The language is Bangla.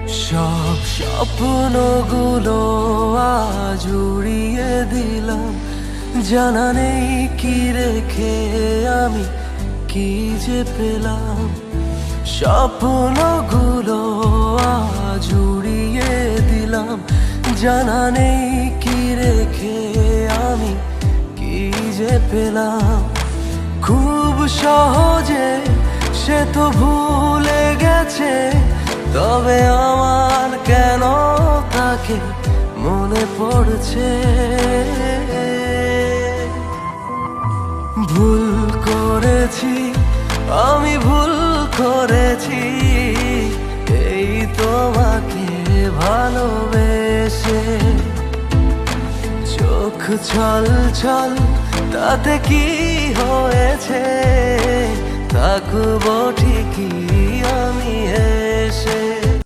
সব স্বপ্নগুলো আজ উড়িয়ে দিলাম, জানা নেই কি রেখে আমি কি যে পেলাম। স্বপ্নগুলো আজ উড়িয়ে দিলাম, জানা নেই কি রেখে আমি কি যে পেলাম। খুব সহজে সে তো ভুলে গেছে, তবে আমার কেন তাকে মনে পড়ছে। ভুল করেছি, আমি ভুল করেছি, এই তোমাকে ভালোবেসে। চোখ ছল ছল তাতে কি হয়েছে, থাকবো ঠিকই আমি এসে।